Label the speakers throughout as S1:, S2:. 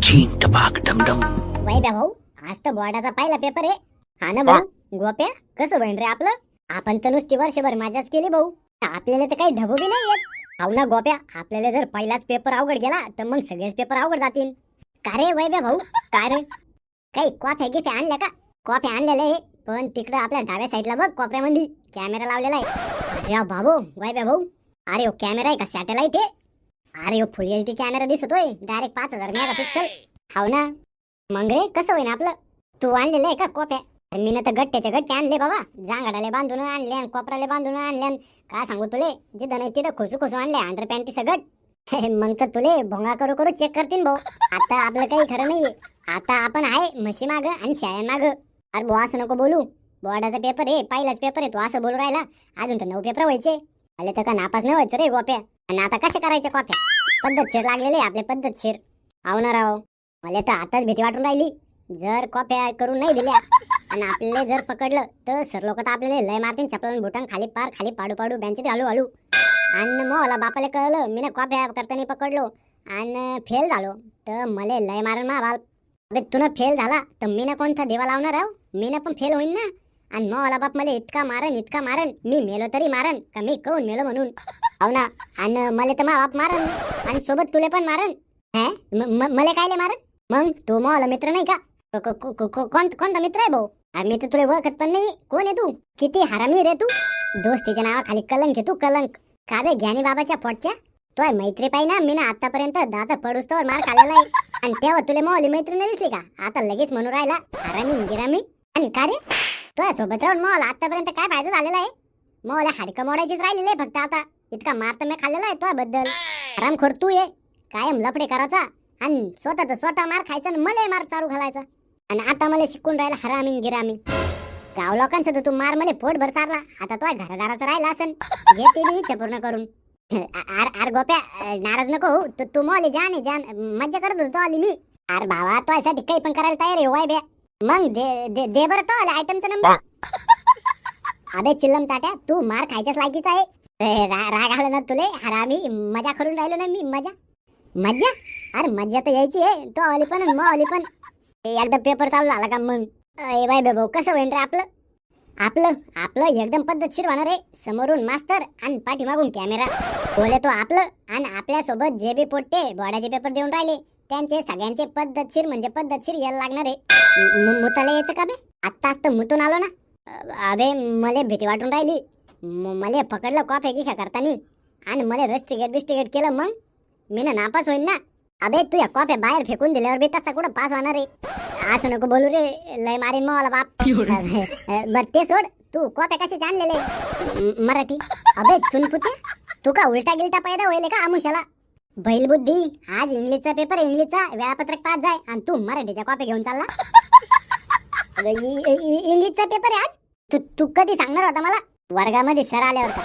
S1: झीन टपाक डमडम.
S2: वैभ्या भाऊ, आज तर बोर्डाचा पहिला पेपर आहे. हा ना भाऊ. गोप्या, कसं बहीण रे आपलं? आपण तर नुसती वर्षभर मजाच केली भाऊ. आपल्याला तर काही ढबू बी नाही येत. हाव ना गोप्या, आपल्याला जर पहिलाच पेपर अवघड गेला तर मग सगळेच पेपर अवघड जातील. का रे वैभ्या भाऊ, काय रे? काही कॉफ्या गिफ्या आणल्या का? कॉफ्या आणलेल्या आहे, पण तिकडं आपल्या डाव्या साईडला बघ कोपऱ्यामध्ये कॅमेरा लावलेला आहे. अरे बाबू वैभ्या भाऊ, अरे कॅमेरा आहे का सॅटेलाइट आहे? अरे फुल एच डी कॅमेरा दिसतोय, डायरेक्ट 5000 मेगापिक्सल. हाव ना. मग रे कसं होईन आपलं? तू आणलेलं आहे का कॉप्या? मी ना तर गट्ट्याच्या गट्टे आणले बाबा, जांगाडाले बांधून आणले आणि कोपराले बांधून आणले. काय सांगू तुले, जिथं नाही तिथं खोसू खोसू आणले अंडर पॅन्टी सगट. मग तर तुले भोंगा करू करू चेक करतील भाऊ. आता आपलं काही खरं नाहीये. आता आपण आहे म्हशी माग आणि शाळें माग. अरे भाऊ असं नको बोलू, बोर्डाचा पेपर आहे, पहिलाच पेपर आहे, तू असं बोलू राहिला. अजून तर 9 पेपर व्हायचे. आले तर का नापास नाही व्हायचं रे गोप्या. आणि आता कसे करायचे कॉप्या? पद्धतशीर लागलेले आपले, पद्धतशीर. आवणार राव, मला तर आताच भीती वाटून राहिली. जर कॉप्या करून नाही दिल्या आणि आपल्याला जर पकडलं तर सर लोक तर आपल्याला लय मारतील, चपलान बुटान खाली पार खाली पाडू पाडू बेंचेत हळू हळू. आणि मग मला बापाला कळलं मी ना कॉप्या करताना पकडलो आणि फेल झालो तर मला लय मारण मा बाल. अबे तुला फेल झाला तर मी ना कोणता देवा लावणार आहो? मी ना पण फेल होईन ना. आणि मग मला बाप मला इतका मारण मी मेलो तरी मारण का मी कोण मेलो म्हणून. हो ना. आणि मला तर मा बाप मारण आणि सोबत तुले पण मारण. हे मला कायले मारण? मग तू मला मित्र नाही का? कोणता मित्र आहे भाऊ? अरे मी तर तुला ओळखत पण नाही. कोण आहे तू? किती हरामी रे तू. दोस्तीच्या नावाखाली कलंक आहे तू, कलंक. का बे ज्ञानी बाबाच्या पोटच्या? तोय मैत्री पाहिजे ना, मी ना आतापर्यंत दादा पडूस्तवर मार खाल्लेला आहे. आणि तेव्हा तुला मोहली मैत्री नाही दिसली का? आता लगेच म्हणून राहिला हरामी गिरामी. आणि का रे तुझ्या सोबत राहून मला आतापर्यंत काय फायदा झालेला आहे? मला हाडकं मोडायचीच राहिलेली आहे फक्त आता. इतका मार तर मी खाल्लेला आहे तुझ्याबद्दल. हरामखोर तू ये, कायम लफडे करायचा आणि स्वतः मार खायचा आणि मला मार चारू घालायचा. आणि आता मला शिकून राहिला हरामी गिरामी. गाव लोकांचं तर तू मार मला पोटभर चारला. आता तो घरादाराचं राहिला असन, घे ते बी इच्छा पूर्ण करून. आर गोप्या, नाराज नको हो. तू मोली जान मज्जा करत होतो आली मी. अरे भावा, तो यासाठी काही पण करायला तयार आहे वाय ब्या. मग दे बरं तो आयटमचा नंबर. अबे चिल्लम चाट्या, तू मार खायच्याच लायकीचा आहे. राग आला ना तुले? हरामी मजा करून राहिलो ना मी. मजा? अरे मजा तर यायची आहे. तो आली पण मग आली पण. एकदा पेपर चालू झाला का मग बाय भाऊ कसं होईन रे आपलं एकदम पद्धतशीर होणार आहे. समोरून मास्तर आणि पाठीमागून कॅमेरा. बोले तो आपलं. आणि आपल्यासोबत जे बी पोट्टे बोर्डाचे पेपर देऊन राहिले त्यांचे सगळ्यांचे पद्धतशीर म्हणजे पद्धतशीर यायला लागणार आहे. मुताला यायचं का बे? आत्ताच तर मुतून आलो ना. अबे मला भीती वाटून राहिली. मला पकडलं कॉफी गिफ्या करतानी आणि मला रस्टिगेट केलं, मग मी ना नापास होईन ना. अबे तू या कॉफ्या बाहेर फेकून दिल्यावर बी तसा कुठं पास होणार आहे? असं नको बोलू रे, लय मारीन मला बाप. बर ते सोड, तू कॉफ्या कशाचे आणलेले? मराठी. अबे चुनपुत्या, तू का उलटा गिलटा पैदा होईल का आमुशाला? बैल बुद्धी, आज इंग्लिशचा पेपर, इंग्लिशचा वेळापत्रक पास जाय आणि तू मराठीच्या कॉप्या घेऊन चालला. इंग्लिशचा पेपर आहे आज. तू कधी सांगणार होता मला? वर्गामध्ये सर आल्यावर का?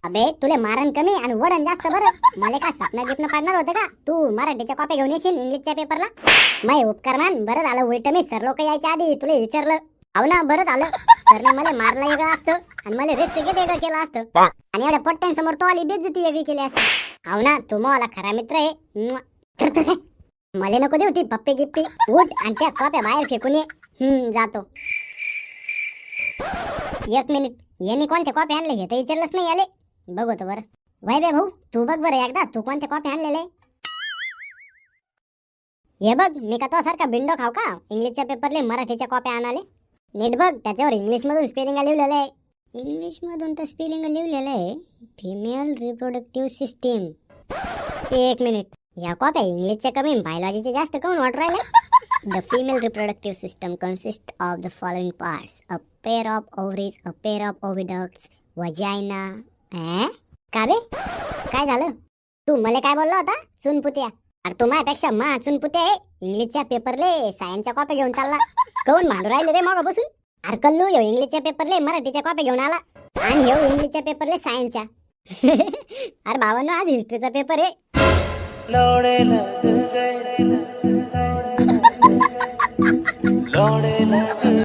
S2: अबे तुले मारण कमी आणि वडण जास्त बरं. मला का स्वप्न पाडणार होतं का तू मराठीच्या कॉप्या घेऊन येशील इंग्लिशच्या पेपरला? मै उपकार मान. बरं झालं उलट मी सर लोक यायच्या आधी तुला विचारलं. हो ना, बरं झालं. सरने मला मारलं वेगळं असतं आणि मला रेस्ट्रिकेट वेगळं केलं असतं आणि एवढ्या पोट्ट्यांसमोर तो आली बेइज्जती वेगळी केली असते. हो ना, तू मला खरा मित्र आहे. मला नको देऊ ती पप्पी गिप्पी. उठ आणि त्या कॉप्या बाहेर फेकून ये. जातो. 1 मिनिट, यांनी कोणत्या कॉप्या आणले हे तर विचारलंच नाही आले. बघतो बरं. वैभ्या भाऊ तू बघ बरं एकदा, तू कोणत्या कॉप्या आणलेले? हे बघ, मी का तो सारखा बिंडो खाऊ का इंग्लिशच्या पेपरले मराठीच्या कॉप्या आणाले? नीट बघ, त्याच्यावर इंग्लिश मधून स्पेलिंग लिहिलेलं आहे. इंग्लिश मधून तर स्पेलिंग लिहिलेलं आहे फिमेल रिप्रोडक्टिव्ह सिस्टीम. 1 मिनिट, या कॉप्या इंग्लिशच्या कमी बायोलॉजीच्या जास्त काऊन वाटू राहिल्या? The female reproductive system consists of the following parts: a pair of ovaries, a pair of oviducts, vagina. का बे काय झालं? तू मला काय बोलला होता? चुनपुत्या. अरे तू माझ्यापेक्षा चुनपुत्या आहे. इंग्लिशच्या पेपरले सायन्सच्या कॉप्या घेऊन चालला. काऊन भांडू राहिले रे मग बसून? अरे कल्लू, ह्यो इंग्लिशच्या पेपरले मराठीच्या कॉप्या घेऊन आला आणि ह्यो इंग्लिशच्या पेपरले सायन्सच्या. अरे भावांनो, आज हिस्ट्रीचा पेपर आहे.
S1: लौड़े लग गए, लौड़े लग